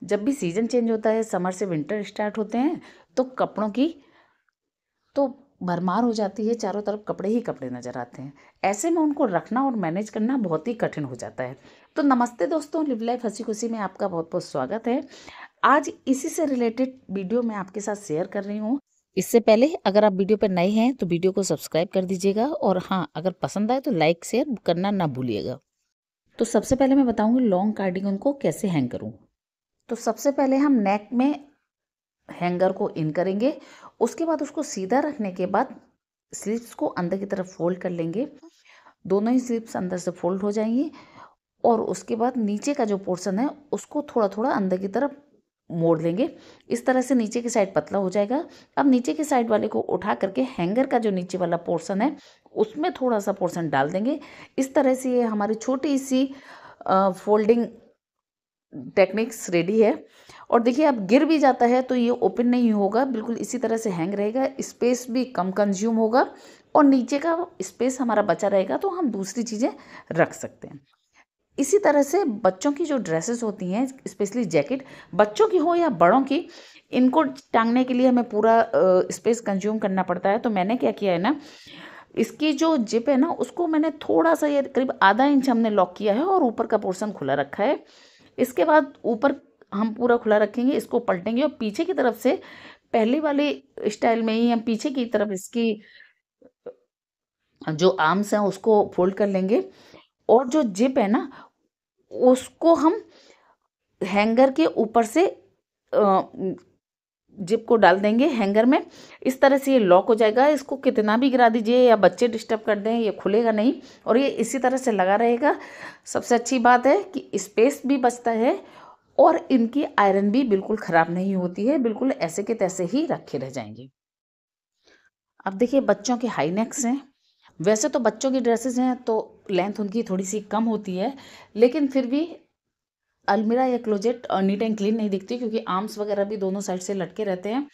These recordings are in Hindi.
जब भी सीज़न चेंज होता है, समर से विंटर स्टार्ट होते हैं, तो कपड़ों की तो भरमार हो जाती है, चारों तरफ कपड़े ही कपड़े नज़र आते हैं। ऐसे में उनको रखना और मैनेज करना बहुत ही कठिन हो जाता है। तो नमस्ते दोस्तों, लिव लाइफ हंसी खुशी में आपका बहुत बहुत स्वागत है। आज इसी से रिलेटेड वीडियो मैं आपके साथ शेयर कर रही हूँ। इससे पहले अगर आप वीडियो पर नए हैं तो वीडियो को सब्सक्राइब कर दीजिएगा, और हाँ, अगर पसंद आए तो लाइक शेयर करना ना भूलिएगा। तो सबसे पहले मैं बताऊँगी लॉन्ग कार्डिगन को कैसे हैंग करूँ। तो सबसे पहले हम नेक में हैंगर को इन करेंगे। उसके बाद उसको सीधा रखने के बाद स्लीव्स को अंदर की तरफ फोल्ड कर लेंगे। दोनों ही स्लीव्स अंदर से फोल्ड हो जाएंगी, और उसके बाद नीचे का जो पोर्शन है उसको थोड़ा थोड़ा अंदर की तरफ मोड़ लेंगे। इस तरह से नीचे की साइड पतला हो जाएगा। अब नीचे की साइड वाले को उठा करके हैंगर का जो नीचे वाला पोर्शन है उसमें थोड़ा सा पोर्शन डाल देंगे। इस तरह से ये हमारी छोटी सी फोल्डिंग टेक्निक्स रेडी है। और देखिए, अब गिर भी जाता है तो ये ओपन नहीं होगा, बिल्कुल इसी तरह से हैंग रहेगा। स्पेस भी कम कंज्यूम होगा और नीचे का स्पेस हमारा बचा रहेगा, तो हम दूसरी चीज़ें रख सकते हैं। इसी तरह से बच्चों की जो ड्रेसेस होती हैं, स्पेशली जैकेट, बच्चों की हो या बड़ों की, इनको टांगने के लिए हमें पूरा स्पेस कंज्यूम करना पड़ता है। तो मैंने क्या किया है ना, इसकी जो जिप है ना उसको मैंने थोड़ा सा, ये करीब आधा इंच हमने लॉक किया है और ऊपर का पोर्शन खुला रखा है। इसके बाद ऊपर हम पूरा खुला रखेंगे, इसको पलटेंगे और पीछे की तरफ से पहले वाले स्टाइल में ही हम पीछे की तरफ इसकी जो आर्म्स हैं उसको फोल्ड कर लेंगे, और जो जिप है ना उसको हम हैंगर के ऊपर से जिप को डाल देंगे हैंगर में। इस तरह से ये लॉक हो जाएगा। इसको कितना भी गिरा दीजिए या बच्चे डिस्टर्ब कर दें, ये खुलेगा नहीं और ये इसी तरह से लगा रहेगा। सबसे अच्छी बात है कि स्पेस भी बचता है और इनकी आयरन भी बिल्कुल ख़राब नहीं होती है, बिल्कुल ऐसे के तैसे ही रखे रह जाएंगे। अब देखिए, बच्चों के हाई नेक्स हैं। वैसे तो बच्चों की ड्रेसेस हैं तो लेंथ उनकी थोड़ी सी कम होती है, लेकिन फिर भी अलमीरा या क्लोजेट नीट एंड क्लीन नहीं दिखती, क्योंकि आर्म्स वगैरह भी दोनों साइड से लटके रहते हैं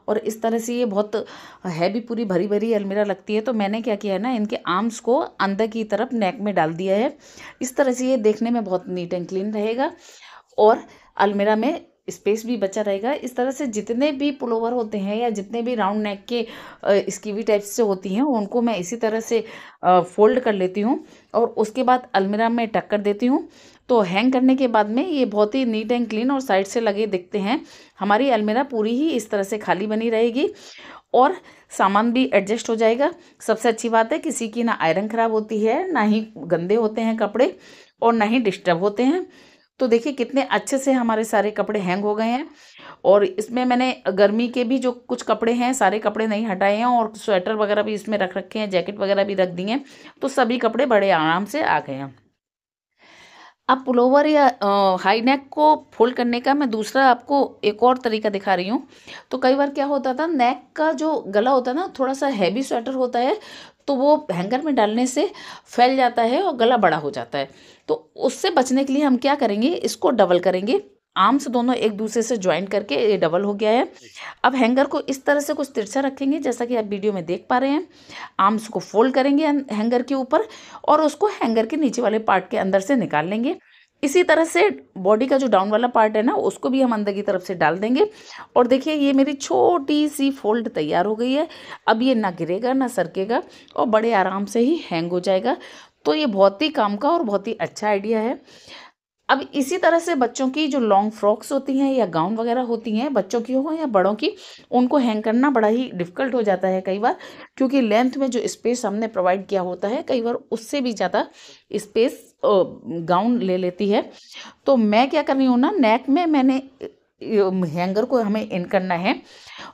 और इस तरह से ये बहुत हैवी, पूरी भरी भरी अलमीरा लगती है। तो मैंने क्या किया है ना, इनके आर्म्स को अंदर की तरफ नेक में डाल दिया है। इस तरह से ये देखने में बहुत नीट एंड क्लीन रहेगा और अलमीरा में स्पेस भी बचा रहेगा। इस तरह से जितने भी पुलोवर होते हैं या जितने भी राउंड नेक के स्कीवी टाइप से होती हैं, उनको मैं इसी तरह से फोल्ड कर लेती हूँ और उसके बाद अलमीरा में टक कर देती हूँ। तो हैंग करने के बाद में ये बहुत ही नीट एंड क्लीन और साइड से लगे दिखते हैं। हमारी अलमीरा पूरी ही इस तरह से खाली बनी रहेगी और सामान भी एडजस्ट हो जाएगा। सबसे अच्छी बात है, किसी की ना आयरन ख़राब होती है, ना ही गंदे होते हैं कपड़े और ना ही डिस्टर्ब होते हैं। तो देखिए कितने अच्छे से हमारे सारे कपड़े हैंग हो गए हैं। और इसमें मैंने गर्मी के भी जो कुछ कपड़े हैं, सारे कपड़े नहीं हटाए हैं और स्वेटर वगैरह भी इसमें रख रखे हैं, जैकेट वगैरह भी रख दी हैं, तो सभी कपड़े बड़े आराम से आ गए हैं। अब पुलोवर या हाई नेक को फोल्ड करने का मैं दूसरा आपको एक और तरीका दिखा रही हूँ। तो कई बार क्या होता था, नेक का जो गला होता है ना, थोड़ा सा हैवी स्वेटर होता है, तो वो हैंगर में डालने से फैल जाता है और गला बड़ा हो जाता है। तो उससे बचने के लिए हम क्या करेंगे, इसको डबल करेंगे। आर्म्स दोनों एक दूसरे से ज्वाइन करके ये डबल हो गया है। अब हैंगर को इस तरह से कुछ तिरछा रखेंगे, जैसा कि आप वीडियो में देख पा रहे हैं। आर्म्स को फोल्ड करेंगे हैंगर के ऊपर और उसको हैंगर के नीचे वाले पार्ट के अंदर से निकाल लेंगे। इसी तरह से बॉडी का जो डाउन वाला पार्ट है ना, उसको भी हम अंदर की तरफ से डाल देंगे। और देखिए, ये मेरी छोटी सी फोल्ड तैयार हो गई है। अब ये ना गिरेगा ना सरकेगा और बड़े आराम से ही हैंग हो जाएगा। तो ये बहुत ही काम का और बहुत ही अच्छा आइडिया है। अब इसी तरह से बच्चों की जो लॉन्ग फ्रॉक्स होती हैं या गाउन वगैरह होती हैं, बच्चों की हो या बड़ों की, उनको हैंग करना बड़ा ही डिफ़िकल्ट हो जाता है कई बार, क्योंकि लेंथ में जो स्पेस हमने प्रोवाइड किया होता है कई बार उससे भी ज़्यादा स्पेस गाउन ले लेती है। तो मैं क्या कर रही हूँ ना, नेक में मैंने हैंगर को हमें इन करना है।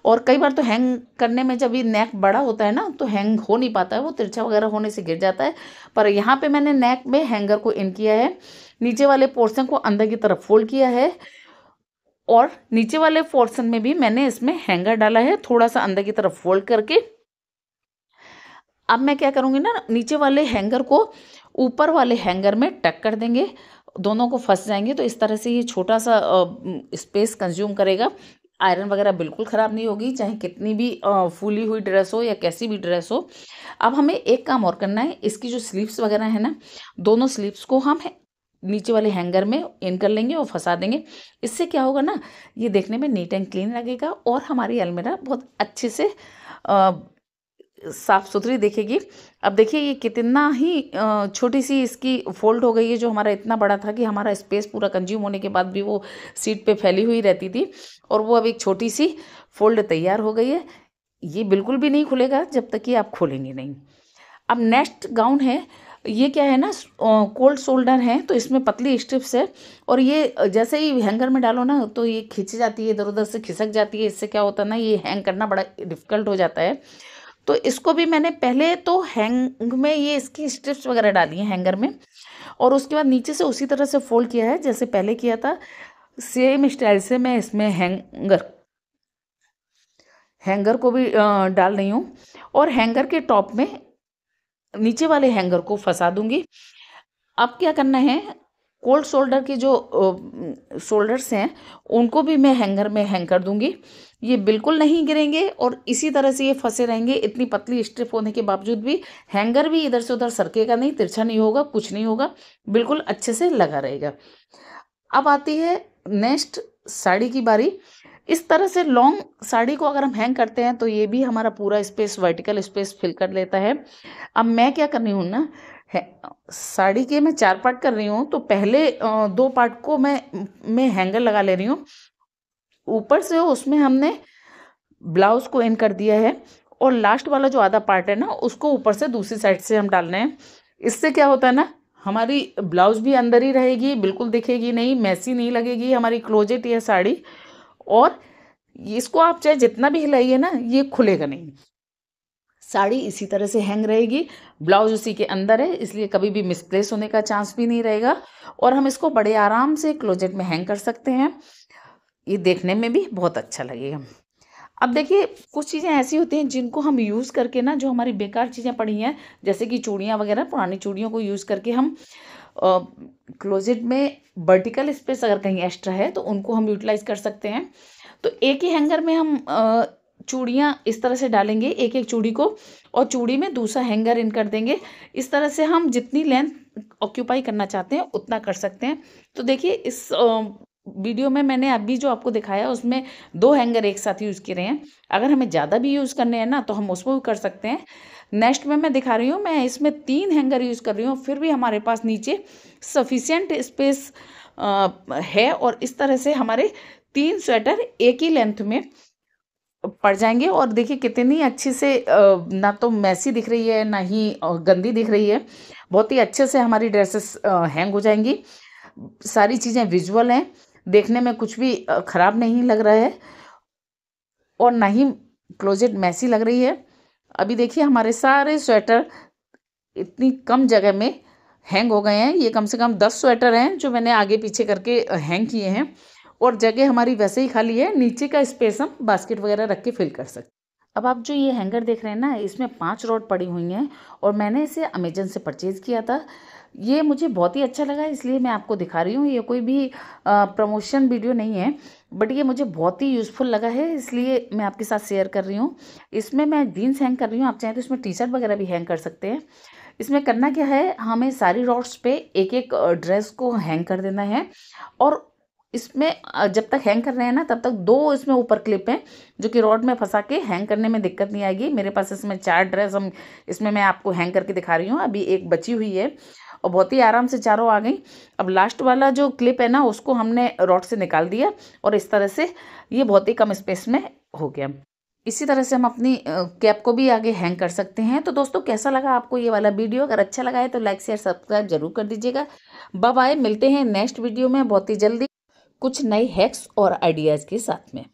और कई बार तो हैंग करने में जब ये नेक बड़ा होता है ना तो हैंग हो नहीं पाता है, वो तिरछा वगैरह होने से गिर जाता है। पर यहाँ पे मैंने नेक में हैंगर को इन किया है, नीचे वाले पोर्शन को अंदर की तरफ फोल्ड किया है और नीचे वाले पोर्शन में भी मैंने इसमें हैंगर डाला है, थोड़ा सा अंदर की तरफ फोल्ड करके। अब मैं क्या करूँगी ना, नीचे वाले हैंगर को ऊपर वाले हैंगर में टक कर देंगे, दोनों को फंस जाएंगे। तो इस तरह से ये छोटा सा स्पेस कंज्यूम करेगा। आयरन वगैरह बिल्कुल ख़राब नहीं होगी, चाहे कितनी भी फूली हुई ड्रेस हो या कैसी भी ड्रेस हो। अब हमें एक काम और करना है, इसकी जो स्लीव्स वगैरह है ना, दोनों स्लीव्स को हम नीचे वाले हैंगर में इन कर लेंगे और फंसा देंगे। इससे क्या होगा ना, ये देखने में नीट एंड क्लीन लगेगा और हमारी अलमीरा बहुत अच्छे से साफ़ सुथरी दिखेगी। अब देखिए ये कितना ही छोटी सी इसकी फोल्ड हो गई है, जो हमारा इतना बड़ा था कि हमारा स्पेस पूरा कंज्यूम होने के बाद भी वो सीट पे फैली हुई रहती थी, और वो अब एक छोटी सी फोल्ड तैयार हो गई है। ये बिल्कुल भी नहीं खुलेगा जब तक कि आप खोलेंगे नहीं। अब नेक्स्ट गाउन है, ये क्या है ना, कोल्ड शोल्डर है, तो इसमें पतली स्ट्रिप्स है और ये जैसे ही हैंगर में डालो ना तो ये खिंच जाती है, इधर उधर से खिसक जाती है। इससे क्या होता है ना, ये हैंग करना बड़ा डिफ़िकल्ट हो जाता है। तो इसको भी मैंने पहले तो हैंग में ये इसकी स्ट्रिप्स वगैरह डाली हैं हैंगर में, और उसके बाद नीचे से उसी तरह से फोल्ड किया है जैसे पहले किया था। सेम स्टाइल से मैं इसमें हैंगर को भी डाल रही हूँ और हैंगर के टॉप में नीचे वाले हैंगर को फंसा दूंगी। अब क्या करना है, कोल्ड शोल्डर के जो शोल्डर्स हैं उनको भी मैं हैंगर में हैंग कर दूंगी। ये बिल्कुल नहीं गिरेंगे और इसी तरह से ये फंसे रहेंगे। इतनी पतली स्ट्रिप होने के बावजूद भी हैंगर भी इधर से उधर सरकेगा नहीं, तिरछा नहीं होगा, कुछ नहीं होगा, बिल्कुल अच्छे से लगा रहेगा। अब आती है नेक्स्ट साड़ी की बारी। इस तरह से लॉन्ग साड़ी को अगर हम हैंग करते हैं तो ये भी हमारा पूरा स्पेस, वर्टिकल स्पेस फिल कर लेता है। अब मैं क्या कर रही हूँ ना, साड़ी के मैं 4 पार्ट कर रही हूँ, तो पहले 2 पार्ट को मैं हैंगर लगा ले रही हूँ। ऊपर से उसमें हमने ब्लाउज को इन कर दिया है और लास्ट वाला जो आधा पार्ट है ना उसको ऊपर से दूसरी साइड से हम डाल रहे हैं। इससे क्या होता है ना, हमारी ब्लाउज भी अंदर ही रहेगी, बिल्कुल दिखेगी नहीं, मैसी नहीं लगेगी हमारी क्लोजेट या साड़ी। और इसको आप चाहे जितना भी हिलाइए ना, ये खुलेगा नहीं। साड़ी इसी तरह से हैंग रहेगी, ब्लाउज उसी के अंदर है, इसलिए कभी भी मिसप्लेस होने का चांस भी नहीं रहेगा और हम इसको बड़े आराम से क्लोजेट में हैंग कर सकते हैं। ये देखने में भी बहुत अच्छा लगेगा। अब देखिए कुछ चीज़ें ऐसी होती हैं जिनको हम यूज़ करके ना, जो हमारी बेकार चीज़ें पड़ी हैं जैसे कि चूड़ियाँ वगैरह, पुरानी चूड़ियों को यूज़ करके हम क्लोजेट में वर्टिकल स्पेस अगर कहीं एक्स्ट्रा है तो उनको हम यूटिलाइज कर सकते हैं। तो एक ही हैंगर में हम चूड़ियाँ इस तरह से डालेंगे, एक एक चूड़ी को, और चूड़ी में दूसरा हैंगर इन कर देंगे। इस तरह से हम जितनी लेंथ ऑक्यूपाई करना चाहते हैं उतना कर सकते हैं। तो देखिए इस वीडियो में मैंने अभी जो आपको दिखाया उसमें 2 हैंगर एक साथ यूज़ किए हैं। अगर हमें ज़्यादा भी यूज़ करने हैं ना तो हम उसमें भी कर सकते हैं। नेक्स्ट में मैं दिखा रही हूँ, मैं इसमें 3 हैंगर यूज़ कर रही हूँ, फिर भी हमारे पास नीचे सफिशिएंट स्पेस है और इस तरह से हमारे 3 स्वेटर एक ही लेंथ में पड़ जाएंगे। और देखिए कितनी अच्छी से ना तो मैसी दिख रही है ना ही गंदी दिख रही है, बहुत ही अच्छे से हमारी ड्रेसेस हैंग हो जाएंगी। सारी चीज़ें विजुअल हैं, देखने में कुछ भी ख़राब नहीं लग रहा है और ना ही क्लोजेट मैसी लग रही है। अभी देखिए हमारे सारे स्वेटर इतनी कम जगह में हैंग हो गए हैं। ये कम से कम 10 स्वेटर हैं जो मैंने आगे पीछे करके हैंग किए हैं और जगह हमारी वैसे ही खाली है। नीचे का स्पेस हम बास्केट वगैरह रख के फिल कर सकते हैं। अब आप जो ये हैंगर देख रहे हैं ना, इसमें 5 रॉड पड़ी हुई हैं और मैंने इसे अमेजन से परचेज़ किया था। ये मुझे बहुत ही अच्छा लगा, इसलिए मैं आपको दिखा रही हूँ। ये कोई भी प्रमोशन वीडियो नहीं है, बट ये मुझे बहुत ही यूज़फुल लगा है, इसलिए मैं आपके साथ शेयर कर रही हूँ। इसमें मैं जीन्स हैंग कर रही हूँ, आप चाहें तो इसमें टी शर्ट वगैरह भी हैंग कर सकते हैं। इसमें करना क्या है, हमें सारी रॉड्स पे एक एक ड्रेस को हैंग कर देना है और इसमें जब तक हैंग कर रहे हैं ना तब तक 2 इसमें ऊपर क्लिप हैं जो कि रॉड में फंसा के हैंग करने में दिक्कत नहीं आएगी। मेरे पास इसमें 4 ड्रेस हम इसमें मैं आपको हैंग करके दिखा रही हूँ, अभी एक बची हुई है और बहुत ही आराम से चारों आ गई। अब लास्ट वाला जो क्लिप है ना उसको हमने रॉड से निकाल दिया और इस तरह से ये बहुत ही कम स्पेस में हो गया। इसी तरह से हम अपनी कैप को भी आगे हैंग कर सकते हैं। तो दोस्तों कैसा लगा आपको ये वाला वीडियो? अगर अच्छा लगा है तो लाइक शेयर सब्सक्राइब जरूर कर दीजिएगा। बाय बाय, मिलते हैं नेक्स्ट वीडियो में बहुत ही जल्दी। कुछ नए हैक्स और आइडियाज़ के साथ में।